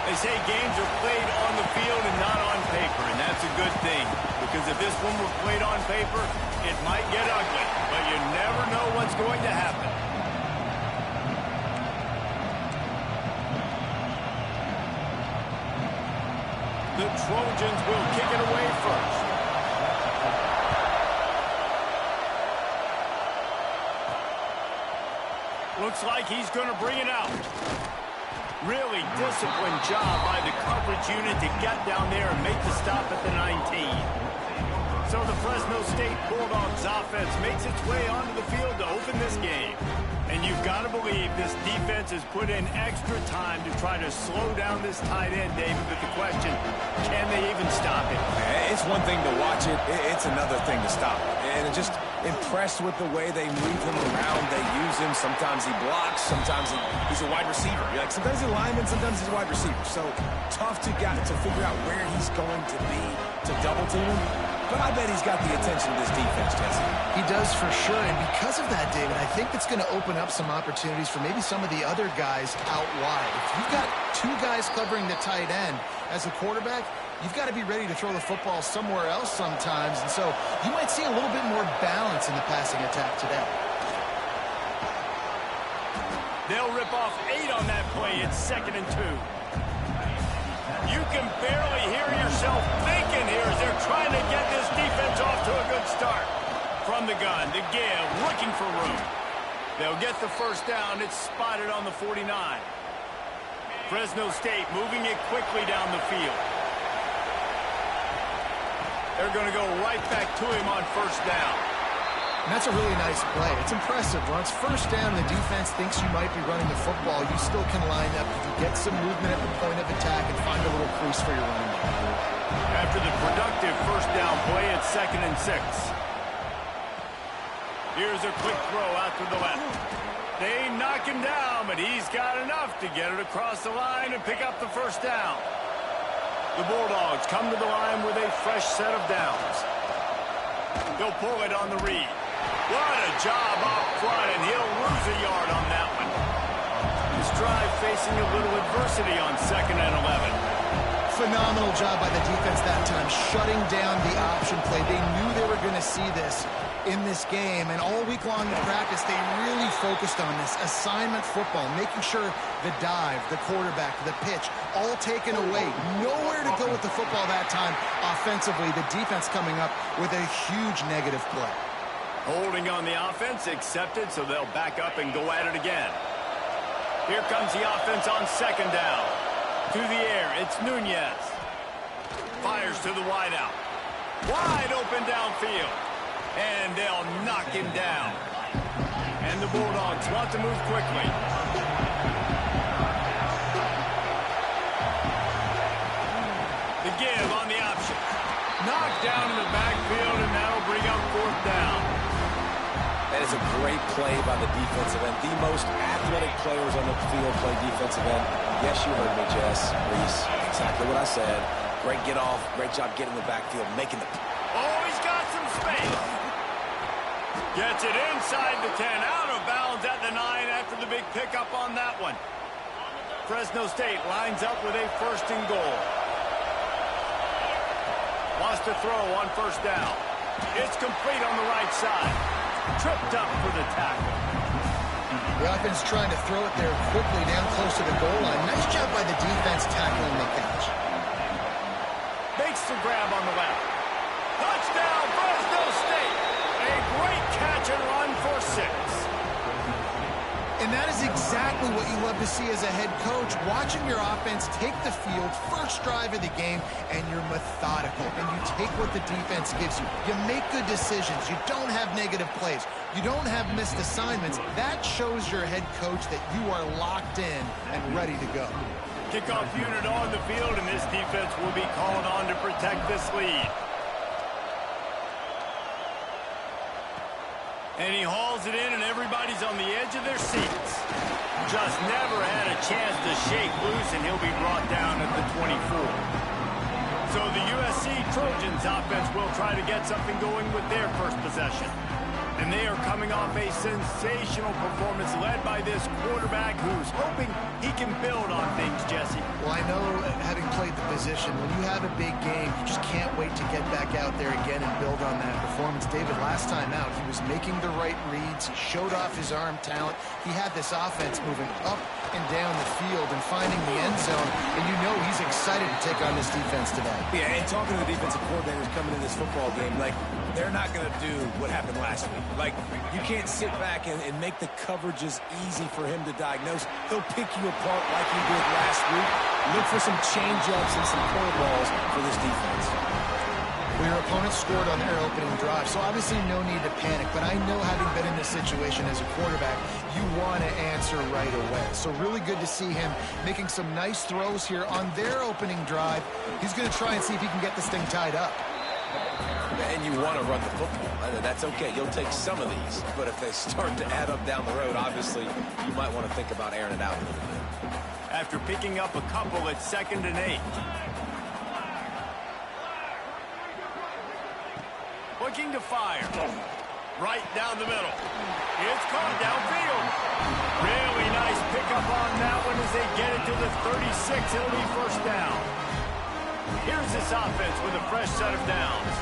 They say games are played on the field and not on paper, and that's a good thing. Because if this one were played on paper, it might get ugly. But you never know what's going to happen. The Trojans will kick it away first. Looks like he's going to bring it out. Really disciplined job by the coverage unit to get down there and make the stop at the 19. So the Fresno State Bulldogs offense makes its way onto the field to open this game. And you've got to believe this defense has put in extra time to try to slow down this tight end, David. But the question, can they even stop it? It's one thing to watch it. It's another thing to stop it. And just impressed with the way they move him around. They use him. Sometimes he blocks. Sometimes he's a wide receiver. Sometimes he's a lineman. Sometimes he's a wide receiver. So tough to figure out where he's going to be to double team him. But I bet he's got the attention of this defense, Jesse. He does for sure, and because of that, David, I think it's going to open up some opportunities for maybe some of the other guys out wide. If you've got two guys covering the tight end as a quarterback, you've got to be ready to throw the football somewhere else sometimes, and so you might see a little bit more balance in the passing attack today. They'll rip off 8 on that play. It's 2nd and 2. You can barely hear yourself thinking here as they're trying to get this defense off to a good start. From the gun, the give, looking for room. They'll get the first down. It's spotted on the 49. Fresno State moving it quickly down the field. They're going to go right back to him on first down. And that's a really nice play. It's impressive. Once first down, the defense thinks you might be running the football. You still can line up. You can get some movement at the point of attack and find a little crease for your running back. After the productive first down play, it's 2nd and 6. Here's a quick throw out to the left. They knock him down, but he's got enough to get it across the line and pick up the first down. The Bulldogs come to the line with a fresh set of downs. They'll pull it on the read. What a job up front, and he'll lose a yard on that one. This drive facing a little adversity on 2nd and 11. Phenomenal job by the defense that time, shutting down the option play. They knew they were going to see this in this game, and all week long in practice, they really focused on this assignment football, making sure the dive, the quarterback, the pitch, all taken away. Nowhere to go with the football that time offensively. The defense coming up with a huge negative play. Holding on the offense, accepted, so they'll back up and go at it again. Here comes the offense on 2nd down. Through the air, it's Nunez. Fires to the wideout. Wide open downfield. And they'll knock him down. And the Bulldogs want to move quickly. The give on the option. Knocked down in the backfield, and that'll bring up 4th down. That is a great play by the defensive end. The most athletic players on the field play defensive end. Yes, you heard me, Jess. Reese, exactly what I said. Great get off. Great job getting in the backfield, making the... Oh, he's got some space. Gets it inside the 10. Out of bounds at the 9 after the big pickup on that one. Fresno State lines up with a 1st and goal. Wants to throw on first down. It's complete on the right side. Tripped up for the tackle. The offense trying to throw it there quickly down close to the goal line. Nice job by the defense tackling the catch. Makes the grab on the left. Touchdown, Fresno State. A great catch and run for 6. And that is exactly what you love to see as a head coach, watching your offense take the field, first drive of the game, and you're methodical, and you take what the defense gives you. You make good decisions. You don't have negative plays. You don't have missed assignments. That shows your head coach that you are locked in and ready to go. Kickoff unit on the field, and this defense will be called on to protect this lead. And he hauls it in, and everybody's on the edge of their seats. Just never had a chance to shake loose, and he'll be brought down at the 24. So the USC Trojans offense will try to get something going with their first possession. And they are coming off a sensational performance led by this quarterback who's hoping he can build on things, Jesse. Well, I know, having played the position, when you have a big game, you just can't wait to get back out there again and build on that performance. David, last time out, he was making the right reads. He showed off his arm talent. He had this offense moving up and down the field and finding the end zone. And you know he's excited to take on this defense today. Yeah, and talking to the defensive coordinators coming in this football game, like, they're not going to do what happened last week. Like, you can't sit back and make the coverages easy for him to diagnose. He'll pick you apart like he did last week. Look for some change-ups and some curveballs for this defense. Well, your opponent scored on their opening drive, so obviously no need to panic. But I know, having been in this situation as a quarterback, you want to answer right away. So really good to see him making some nice throws here on their opening drive. He's going to try and see if he can get this thing tied up. And you want to run the football. That's okay. You'll take some of these. But if they start to add up down the road, obviously, you might want to think about airing it out a little bit. After picking up a couple at 2nd and 8. Looking to fire. Right down the middle. It's caught downfield. Really nice pickup on that one as they get it to the 36. It'll be first down. Here's this offense with a fresh set of downs.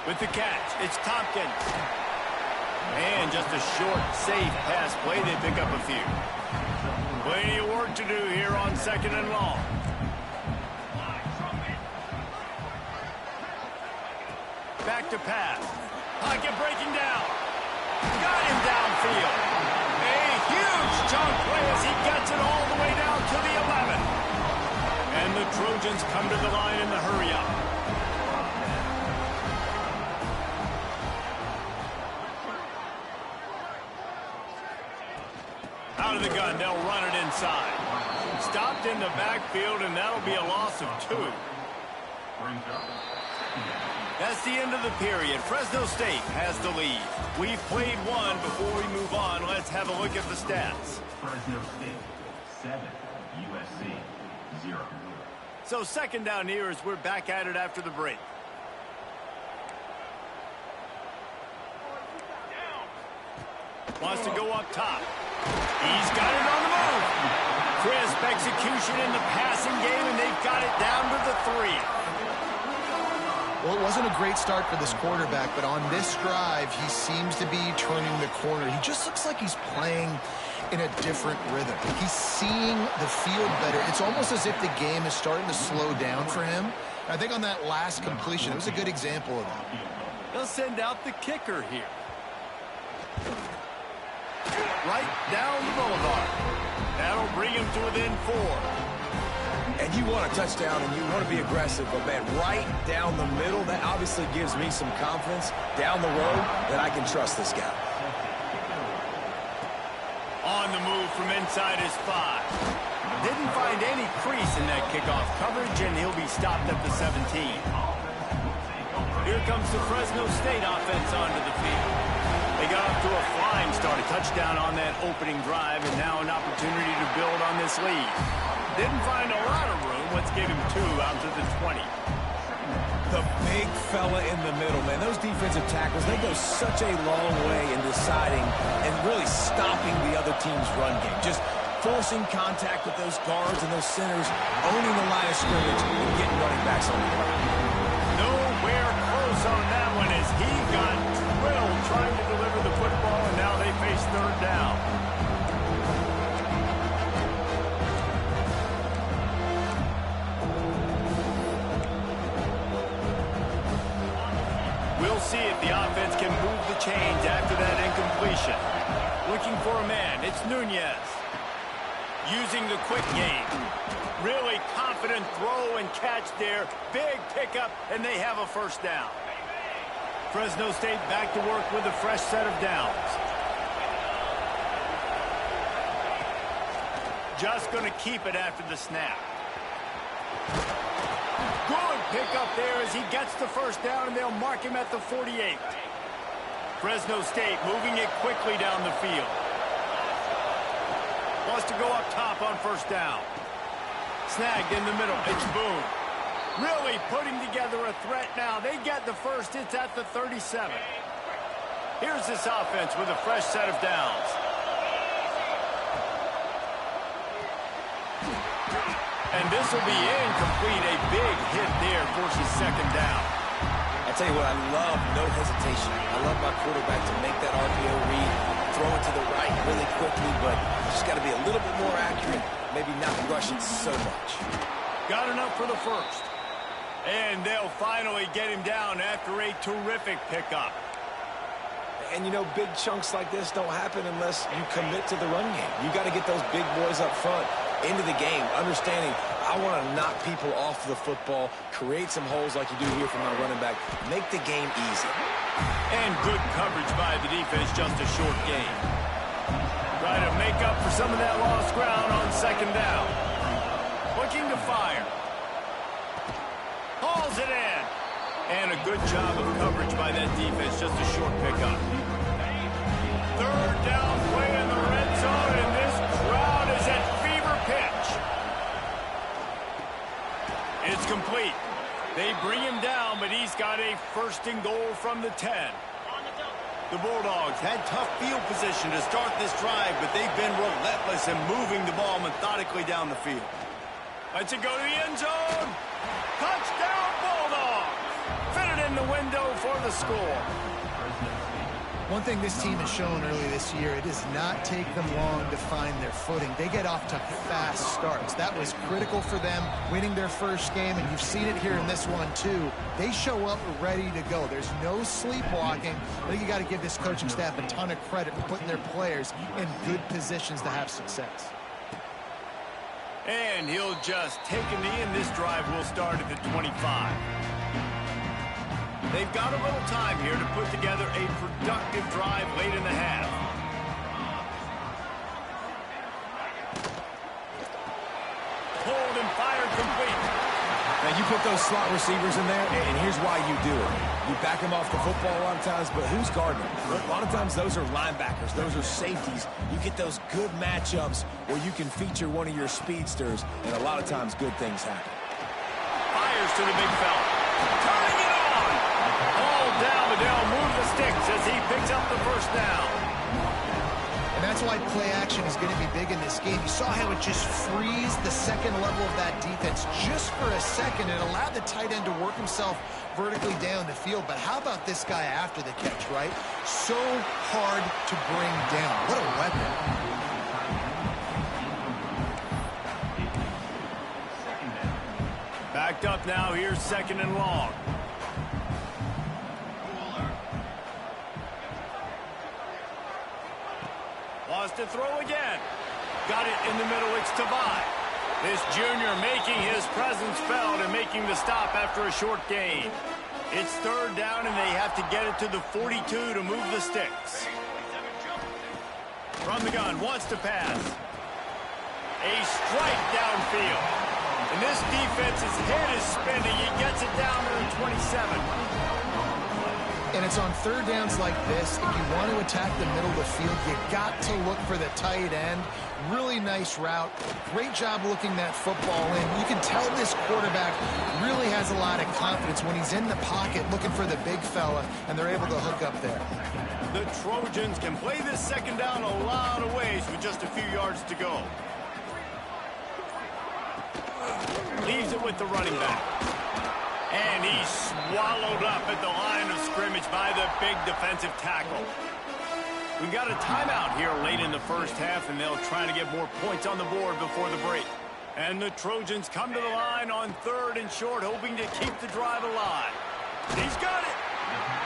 With the catch, it's Tompkins. And just a short, safe pass play. They pick up a few. Plenty of work to do here on 2nd and long. Back to pass. Pocket breaking down. Got him downfield. A huge chunk play as he gets it all the way down to the 11. And the Trojans come to the line in the hurry-up. Out of the gun, they'll run it inside. Stopped in the backfield, and that'll be a loss of 2. That's the end of the period. Fresno State has the lead. We've played one. Before we move on, let's have a look at the stats. Fresno State, 7. USC, 0. So 2nd down here as we're back at it after the break. Wants to go up top. He's got it on the move. Crisp execution in the passing game, and they've got it down to the 3. Well, it wasn't a great start for this quarterback, but on this drive, he seems to be turning the corner. He just looks like he's playing in a different rhythm. He's seeing the field better. It's almost as if the game is starting to slow down for him. I think on that last completion, it was a good example of that. They'll send out the kicker here. Right down the boulevard. That'll bring him to within 4. And you want a touchdown and you want to be aggressive, but man, right down the middle, that obviously gives me some confidence down the road that I can trust this guy. On the move from inside his 5. Didn't find any crease in that kickoff coverage, and he'll be stopped at the 17. Here comes the Fresno State offense onto the field. They got off to a flying start, a touchdown on that opening drive, and now an opportunity to build on this lead. Didn't find a lot of room. Let's give him 2 out to the 20. The big fella in the middle, man. Those defensive tackles, they go such a long way in deciding and really stopping the other team's run game. Just forcing contact with those guards and those centers, owning the line of scrimmage, and getting running backs on the ground. Nowhere close on that one as he got drilled trying to deliver the football, and now they face 3rd down. We'll see if the offense can move the chains after that incompletion. Looking for a man, it's Nunez. Using the quick game. Really confident throw and catch there. Big pickup, and they have a 1st down. Fresno State back to work with a fresh set of downs. Just going to keep it after the snap. Good pickup there as he gets the 1st down, and they'll mark him at the 48. Fresno State moving it quickly down the field. Wants to go up top on 1st down. Snagged in the middle. It's Boone. Really putting together a threat now. They get the first. It's at the 37. Here's this offense with a fresh set of downs. And this will be incomplete. A big hit there forces second down. I'll tell you what, I love no hesitation. I love my quarterback to make that RPO read, throw it to the right really quickly, but just got to be a little bit more accurate, maybe not rush it so much. Got enough for the first. And they'll finally get him down after a terrific pickup. And, you know, big chunks like this don't happen unless you commit to the run game. You got to get those big boys up front into the game, understanding I want to knock people off the football, create some holes like you do here for my running back, make the game easy. And good coverage by the defense, just a short gain. Try to make up for some of that lost ground on second down. Looking to fire. Hauls it in. And a good job of coverage by that defense, just a short pickup. Third down play in the red zone, and this crowd is at fever pitch. It's complete. They bring him down, but he's got a first and goal from the 10. The Bulldogs had tough field position to start this drive, but they've been relentless in moving the ball methodically down the field. Let's it go to the end zone. Touchdown, Bulldogs. Fit it in the window for the score. One thing this team has shown early this year, it does not take them long to find their footing. They get off to fast starts. That was critical for them, winning their first game, and you've seen it here in this one too. They show up ready to go. There's no sleepwalking. I think you got to give this coaching staff a ton of credit for putting their players in good positions to have success. And he'll just take a knee, and this drive will start at the 25. They've got a little time here to put together a productive drive late in the half. Pulled and fired complete. Now, you put those slot receivers in there, and here's why you do it. You back them off the football a lot of times, but who's guarding them? A lot of times those are linebackers. Those are safeties. You get those good matchups where you can feature one of your speedsters, and a lot of times good things happen. Fires to the big fella. Turning it on. All down, but they'll move the sticks as he picks up the first down. And that's why play action is going to be big in this game. You saw how it just frees the second level of that defense just for a second. It allowed the tight end to work himself vertically down the field. But how about this guy after the catch, right? So hard to bring down. What a weapon. Backed up now. Here's second and long. Lost to throw again. Got it in the middle. It's Tavai. This junior making his presence felt and making the stop after a short gain. It's third down, and they have to get it to the 42 to move the sticks. From the gun, wants to pass. A strike downfield. And this defense's head is spinning. He gets it down to the 27. And it's on third downs like this, if you want to attack the middle of the field, you got to look for the tight end. Really nice route. Great job looking that football in. You can tell this quarterback really has a lot of confidence when he's in the pocket looking for the big fella, and they're able to hook up there. The Trojans can play this second down a lot of ways with just a few yards to go. Leaves it with the running back. And he's swallowed up at the line of scrimmage by the big defensive tackle. We got a timeout here late in the first half, and they'll try to get more points on the board before the break. And the Trojans come to the line on third and short, hoping to keep the drive alive. He's got it.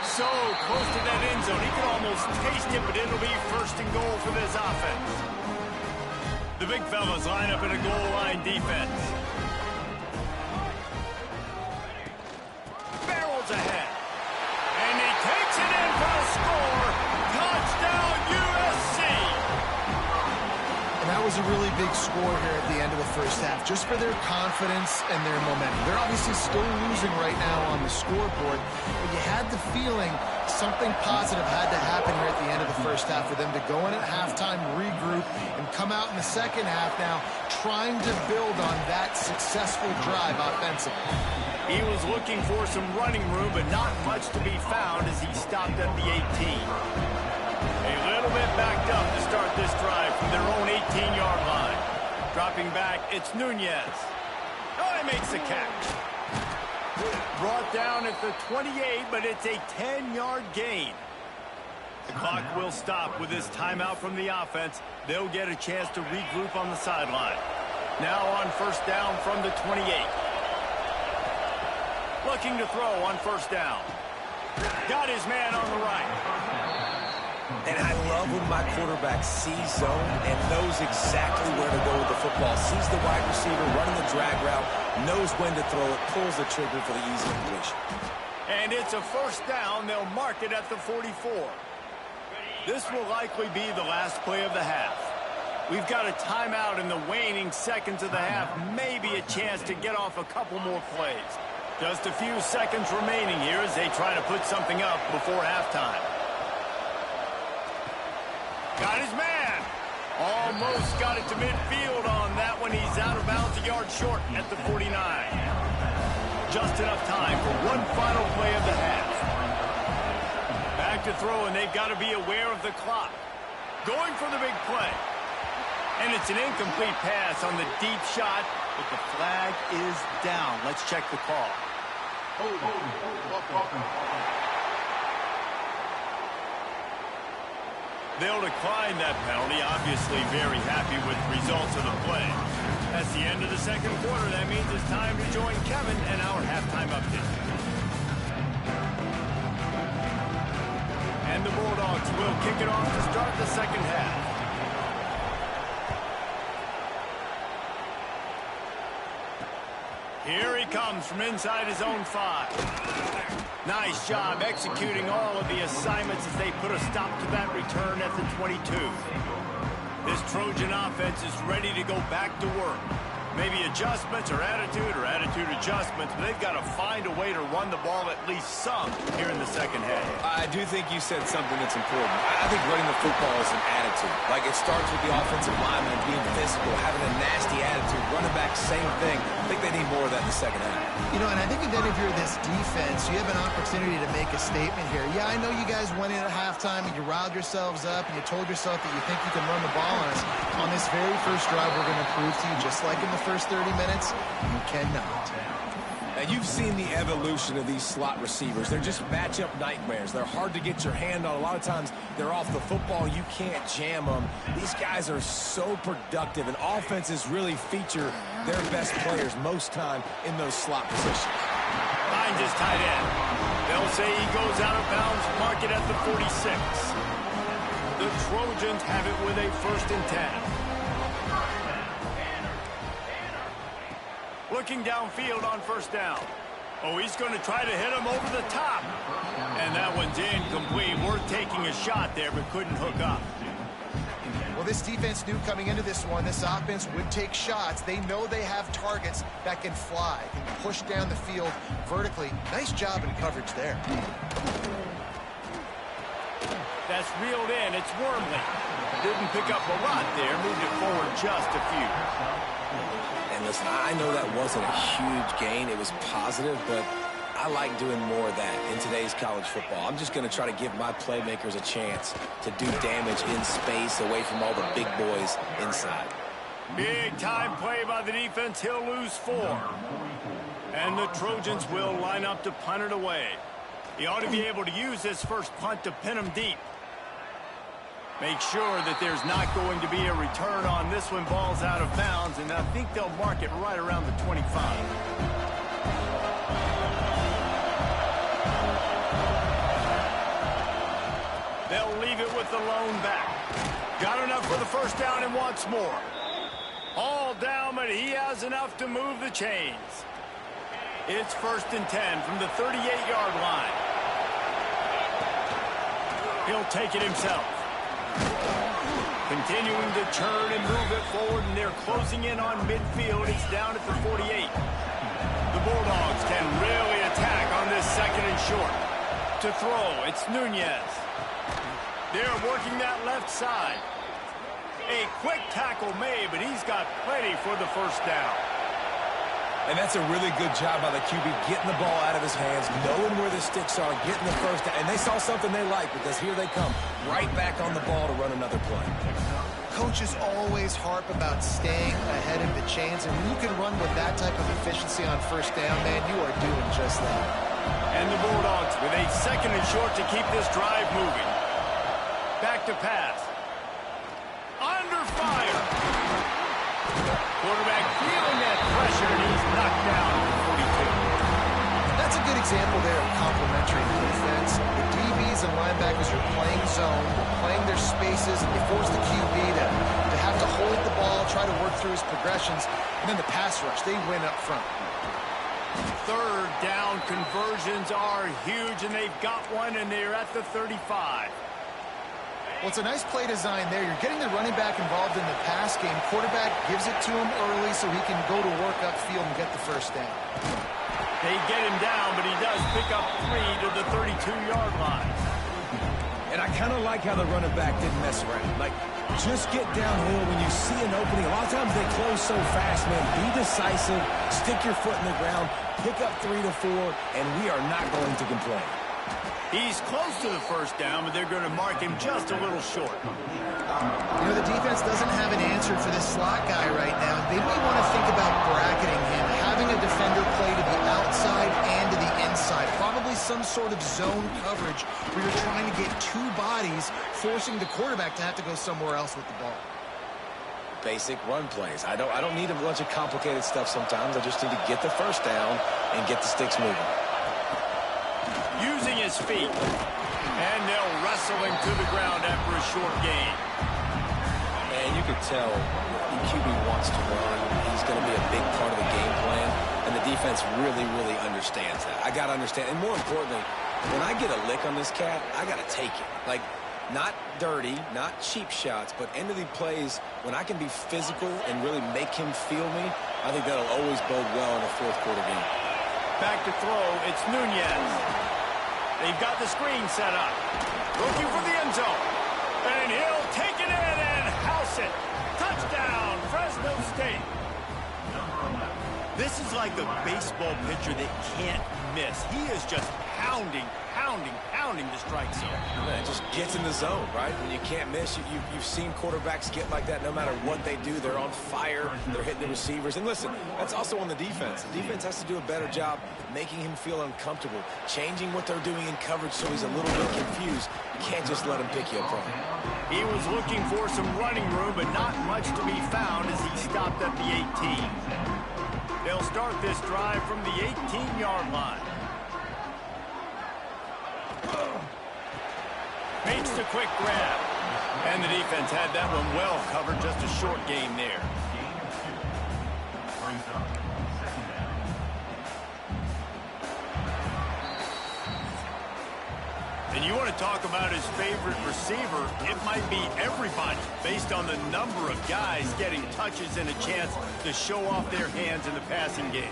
So close to that end zone. He can almost taste it, but it'll be first and goal for this offense. The big fellas line up in a goal line defense. Barrels ahead. And he takes it in for a score. Touchdown, USC. And that was a really big score here at the end of the first half, just for their confidence and their momentum. They're obviously still losing right now on the scoreboard, but you had the feeling something positive had to happen here at the end of the first half for them to go in at halftime, regroup, and come out in the second half now trying to build on that successful drive offensively. He was looking for some running room, but not much to be found as he stopped at the 18. A little bit backed up to start this drive from their own 18-yard line. Dropping back, it's Nunez. Oh, he makes the catch. Brought down at the 28, but it's a 10-yard gain. The clock will stop with this timeout from the offense. They'll get a chance to regroup on the sideline. Now on first down from the 28. Looking to throw on first down. Got his man on the right. And I love when my quarterback sees zone and knows exactly where to go with the football. Sees the wide receiver running the drag route, knows when to throw it, pulls the trigger for the easy completion. And it's a first down. They'll mark it at the 44. This will likely be the last play of the half. We've got a timeout in the waning seconds of the half. Maybe a chance to get off a couple more plays. Just a few seconds remaining here as they try to put something up before halftime. Got his man. Almost got it to midfield on that one. He's out of bounds, a yard short at the 49. Just enough time for one final play of the half. Back to throw, and they've got to be aware of the clock. Going for the big play. And it's an incomplete pass on the deep shot, but the flag is down. Let's check the call. They'll decline that penalty, obviously very happy with the results of the play. That's the end of the second quarter. That means it's time to join Kevin and our halftime update. And the Bulldogs will kick it off to start the second half. Here he comes from inside his own 5. Nice job executing all of the assignments as they put a stop to that return at the 22. This Trojan offense is ready to go back to work. Maybe adjustments or attitude adjustments, but they've got to find a way to run the ball at least some here in the second half. I do think you said something that's important. I think running the football is an attitude. Like, it starts with the offensive lineman being physical, having a nasty attitude. Running back, same thing. I think they need more of that in the second half. You know, and I think then if you're this defense, you have an opportunity to make a statement here. Yeah, I know you guys went in at halftime and you riled yourselves up and you told yourself that you think you can run the ball on us. On this very first drive, we're going to prove to you, just like in the first 30 minutes, you cannot. Now, you've seen the evolution of these slot receivers. They're just matchup nightmares. They're hard to get your hand on. A lot of times, they're off the football. You can't jam them. These guys are so productive, and offenses really feature their best players most time in those slot positions. Finds his tight end. They'll say he goes out of bounds, mark it at the 46. The Trojans have it with a 1st and 10. Looking downfield on first down. Oh, he's going to try to hit him over the top. And that one's incomplete. Worth taking a shot there, but couldn't hook up. Well, this defense knew coming into this one, this offense would take shots. They know they have targets that can fly, can push down the field vertically. Nice job in coverage there. That's reeled in. It's Wormley. Didn't pick up a lot there. Moved it forward just a few. And listen, I know that wasn't a huge gain. It was positive, but I like doing more of that in today's college football. I'm just going to try to give my playmakers a chance to do damage in space away from all the big boys inside. Big time play by the defense. He'll lose 4. And the Trojans will line up to punt it away. He ought to be able to use this first punt to pin him deep. Make sure that there's not going to be a return on this one. Ball's out of bounds, and I think they'll mark it right around the 25. They'll leave it with the lone back. Got enough for the first down and wants more. All down, but he has enough to move the chains. It's 1st and 10 from the 38-yard line. He'll take it himself. Continuing to turn and move it forward, and they're closing in on midfield. It's down at the 48. The Bulldogs can really attack on this 2nd and short. To throw, it's Nunez. They're working that left side. A quick tackle made, but he's got plenty for the first down. And that's a really good job by the QB, getting the ball out of his hands, knowing where the sticks are, getting the first down. And they saw something they like because here they come, right back on the ball to run another play. Coaches always harp about staying ahead of the chains, and when you can run with that type of efficiency on first down, man, you are doing just that. And the Bulldogs with a 2nd and short to keep this drive moving. Back to pass. Under fire. Quarterback feeling that pressure, and he's knocked down at the 42. That's a good example there of complementary defense. The DBs and linebackers are playing zone, they're playing their spaces, and they force the QB to have to hold the ball, try to work through his progressions, and then the pass rush, they win up front. 3rd down conversions are huge, and they've got one, and they're at the 35. Well, it's a nice play design there. You're getting the running back involved in the pass game. Quarterback gives it to him early so he can go to work upfield and get the first down. They get him down, but he does pick up 3 to the 32-yard line. And I kind of like how the running back didn't mess around. Like, just get downhill when you see an opening. A lot of times they close so fast, man. Be decisive, stick your foot in the ground, pick up 3 to 4, and we are not going to complain. He's close to the first down, but they're going to mark him just a little short. You know, the defense doesn't have an answer for this slot guy right now. They may want to think about bracketing him, having a defender play to the outside and to the inside. Probably some sort of zone coverage where you're trying to get 2 bodies, forcing the quarterback to have to go somewhere else with the ball. Basic run plays. I don't need a bunch of complicated stuff sometimes. I just need to get the first down and get the sticks moving. Using his feet. And they'll wrestle him to the ground after a short gain. And you could tell the QB wants to run. He's going to be a big part of the game plan. And the defense really, really understands that. I got to understand. And more importantly, when I get a lick on this cat, I got to take it. Like, not dirty, not cheap shots, but end of the plays, when I can be physical and really make him feel me, I think that'll always bode well in a 4th quarter game. Back to throw, it's Nunez. They've got the screen set up. Looking for the end zone. And he'll take it in and house it. Touchdown, Fresno State. This is like a baseball pitcher that can't miss. He is just pounding the strike zone. Man, it just gets in the zone, right? When you can't miss, you've seen quarterbacks get like that no matter what they do. They're on fire. They're hitting the receivers. And listen, that's also on the defense. The defense has to do a better job making him feel uncomfortable, changing what they're doing in coverage so he's a little bit confused. You can't just let him pick you apart. He was looking for some running room, but not much to be found as he stopped at the 18. They'll start this drive from the 18-yard line. Makes the quick grab. And the defense had that one well covered. Just a short game there. And you want to talk about his favorite receiver, it might be everybody based on the number of guys getting touches and a chance to show off their hands in the passing game.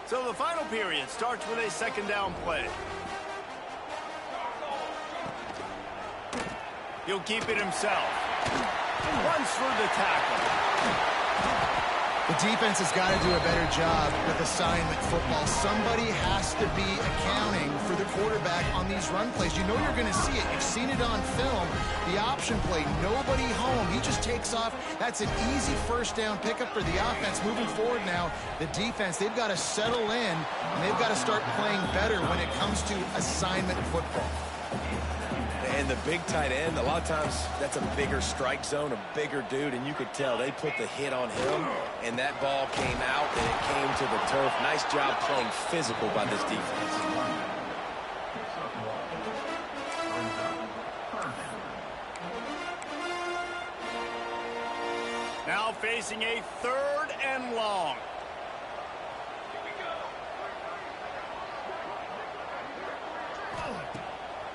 So the final period starts with a 2nd down play. He'll keep it himself. Runs for the tackle. The defense has got to do a better job with assignment football. Somebody has to be accounting for the quarterback on these run plays. You know you're going to see it. You've seen it on film. The option play, nobody home. He just takes off. That's an easy first down pickup for the offense. Moving forward now, the defense, they've got to settle in, and they've got to start playing better when it comes to assignment football. And the big tight end, a lot of times that's a bigger strike zone, a bigger dude, and you could tell they put the hit on him, and that ball came out, and it came to the turf. Nice job playing physical by this defense. Now facing a 3rd and long.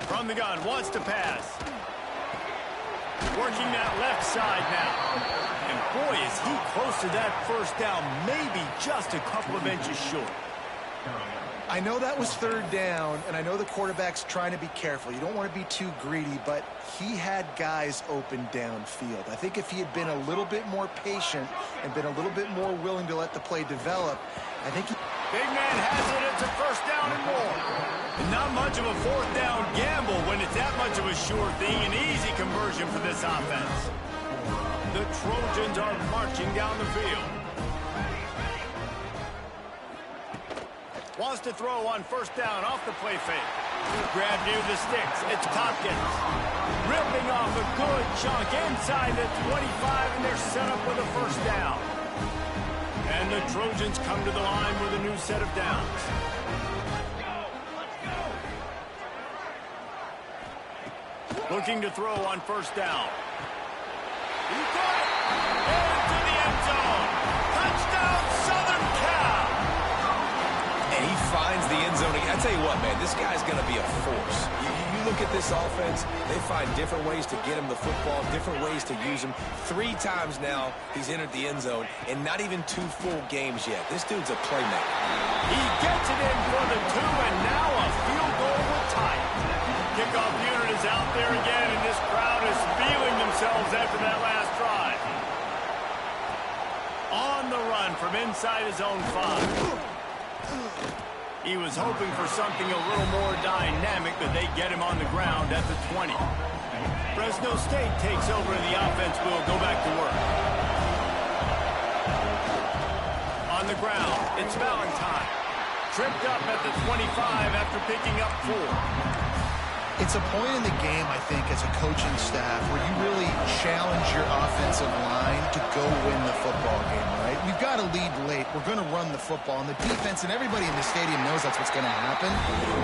From the gun, wants to pass. Working that left side now. And boy, is he close to that first down, maybe just a couple of inches short. I know that was third down, and I know the quarterback's trying to be careful. You don't want to be too greedy, but he had guys open downfield. I think if he had been a little bit more patient and been a little bit more willing to let the play develop, I think he... Big man has it. It's a first down and more. And not much of a fourth down gamble when it's that much of a sure thing. An easy conversion for this offense. The Trojans are marching down the field. Wants to throw on first down off the play fake. Grab near the sticks. It's Tompkins. Ripping off a good chunk inside the 25, and they're set up with a first down. And the Trojans come to the line with a new set of downs. Looking to throw on first down. He got it! Into the end zone! Touchdown, Southern Cal! And he finds the end zone. I tell you what, man, this guy's going to be a force. You look at this offense, they find different ways to get him the football, different ways to use him. 3 times now he's entered the end zone, and not even 2 full games yet. This dude's a playmaker. He gets it in for the 2, and now a field goal will tie it. Kickoff unit is out there again, and this crowd is feeling themselves after that last drive. On the run from inside his own 5. He was hoping for something a little more dynamic, but they get him on the ground at the 20. Fresno State takes over, and the offense will go back to work. On the ground, it's Valentine. Tripped up at the 25 after picking up 4. It's a point in the game, I think, as a coaching staff where you really challenge your offensive line to go win the football game, right? We've got to lead late. We're going to run the football. And the defense and everybody in the stadium knows that's what's going to happen.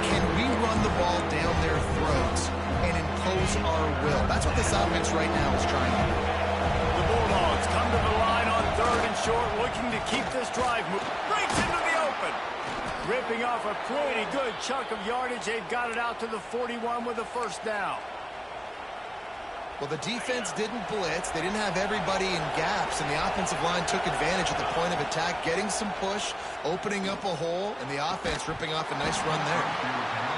Can we run the ball down their throats and impose our will? That's what this offense right now is trying to do. The Bulldogs come to the line on 3rd and short, looking to keep this drive moving. Breaks into the open. Ripping off a pretty good chunk of yardage. They've got it out to the 41 with a first down. Well, the defense didn't blitz. They didn't have everybody in gaps, and the offensive line took advantage at the point of attack, getting some push, opening up a hole, and the offense ripping off a nice run there.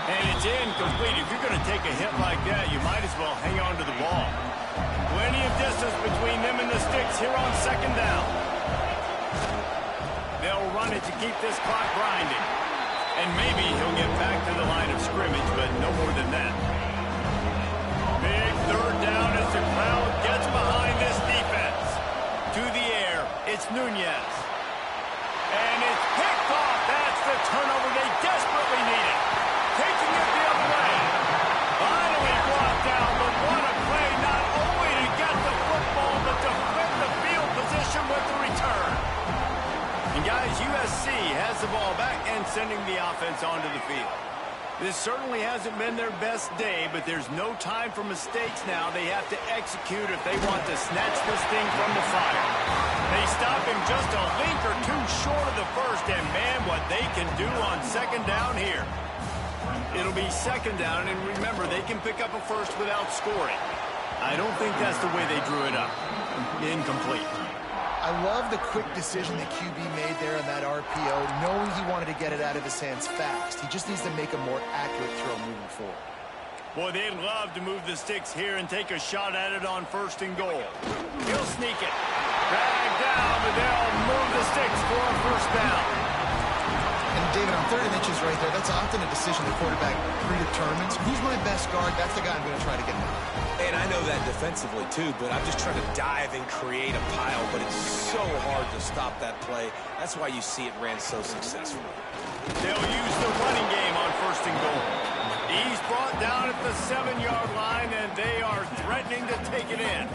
And it's incomplete. If you're going to take a hit like that, you might as well hang on to the ball. Plenty of distance between them and the sticks here on 2nd down. They'll run it to keep this clock grinding. And maybe he'll get back to the line of scrimmage, but no more than that. Big 3rd down as the crowd gets behind this defense. To the air, it's Nunez. And it's picked off. That's the turnover they desperately needed. Taking it the other way. Finally brought down, but what a play, not only to get the football, but to flip the field position with the return. And guys, USC has the ball back and sending the offense onto the field. This certainly hasn't been their best day, but there's no time for mistakes now. They have to execute if they want to snatch this thing from the fire. They stop him just a link or 2 short of the first, and man, what they can do on 2nd down here. It'll be 2nd down, and remember, they can pick up a first without scoring. I don't think that's the way they drew it up. Incomplete. I love the quick decision the QB made there on that RPO, knowing he wanted to get it out of his hands fast. He just needs to make a more accurate throw moving forward. Boy, they'd love to move the sticks here and take a shot at it on 1st and goal. He'll sneak it. Drag down, but they'll move the sticks for a first down. And David, on 3rd and inches right there, that's often a decision the quarterback predetermines. Who's my best guard? That's the guy I'm going to try to get behind. And I know that defensively, too, but I'm just trying to dive and create a pile, but it's so hard to stop that play. That's why you see it ran so successfully. They'll use the running game on 1st and goal. He's brought down at the 7-yard line, and they are threatening to take it in.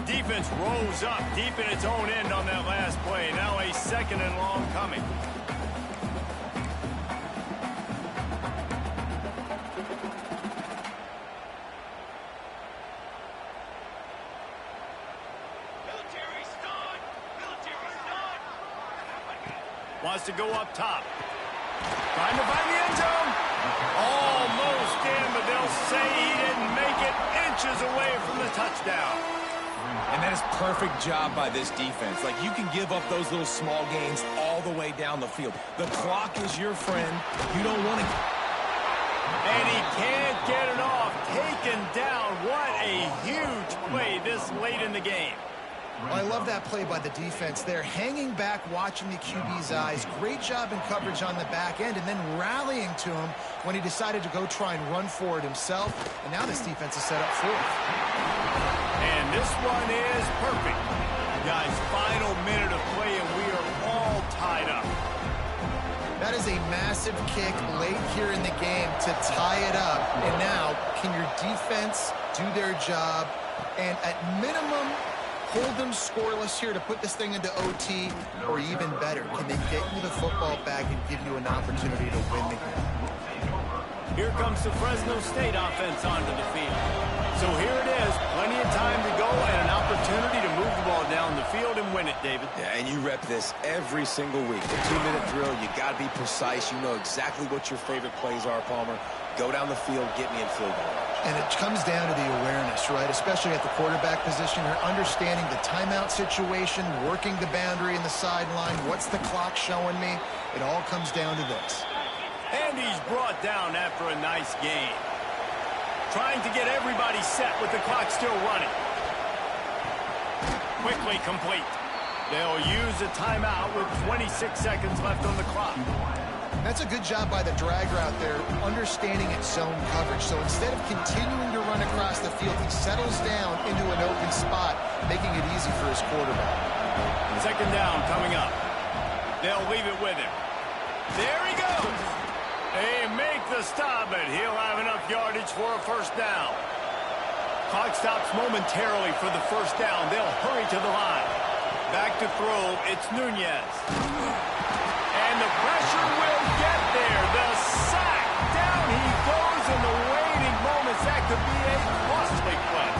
Defense rose up deep in its own end on that last play. Now a 2nd and long coming. Wants to go up top. Trying to find the end zone. Almost in, but they'll say he didn't make it, inches away from the touchdown. And that is perfect perfect job by this defense. Like, you can give up those little small gains all the way down the field. The clock is your friend. You don't want to... And he can't get it off. Taken down. What a huge play this late in the game. Well, I love that play by the defense there. Hanging back, watching the QB's eyes. Great job in coverage on the back end, and then rallying to him when he decided to go try and run for it himself. And now this defense is set up for it. And this one is perfect. Guys, final minute of play, and we are all tied up. That is a massive kick late here in the game to tie it up. And now, can your defense do their job and at minimum hold them scoreless here to put this thing into OT, or even better, can they get you the football back and give you an opportunity to win the game? Here comes the Fresno State offense onto the field. So here it is, plenty of time to go and an opportunity to move the ball down the field and win it, David. Yeah, and you rep this every single week. The 2-minute drill, you got to be precise. You know exactly what your favorite plays are, Palmer. Go down the field, get me in field goal. And it comes down to the awareness, right? Especially at the quarterback position. You're understanding the timeout situation, working the boundary in the sideline. What's the clock showing me? It all comes down to this. And he's brought down after a nice gain. Trying to get everybody set with the clock still running. Quickly complete. They'll use a timeout with 26 seconds left on the clock. That's a good job by the drag route there, understanding its zone coverage. So instead of continuing to run across the field, he settles down into an open spot, making it easy for his quarterback. Second down coming up. They'll leave it with him. There he goes. They make the stop, but he'll have enough yardage for a first down. Clock stops momentarily for the first down. They'll hurry to the line. Back to throw, it's Nunez. And the pressure will get there. The sack. Down he goes in the waning moments. That could be a costly play.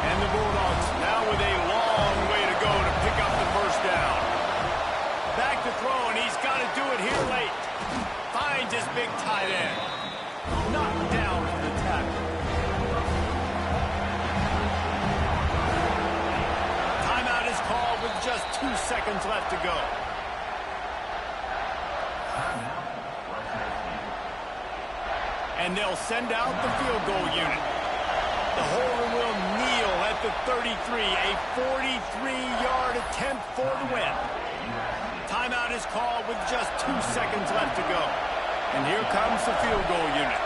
And the Bulldogs now with a long way to go to pick up the first down. Back to throw, and he's got to do it here late. Finds his big tight end. Knocked down for the tackle. Timeout is called with just 2 seconds left to go. And they'll send out the field goal unit. The holder will kneel at the 33. A 43-yard attempt for the win. Timeout is called with just 2 seconds left to go. And here comes the field goal unit.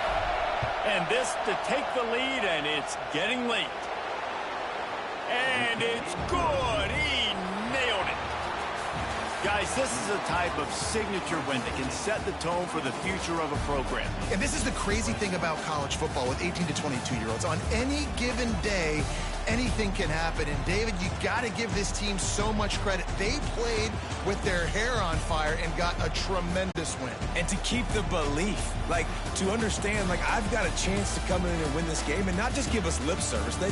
And this to take the lead, and it's getting late. And it's good. He nailed it. Guys, this is a type of signature win that can set the tone for the future of a program. And this is the crazy thing about college football with 18 to 22-year-olds. On any given day, anything can happen. And, David, you got to give this team so much credit. They played with their hair on fire and got a tremendous win. And to keep the belief, like, to understand, like, I've got a chance to come in and win this game and not just give us lip service. They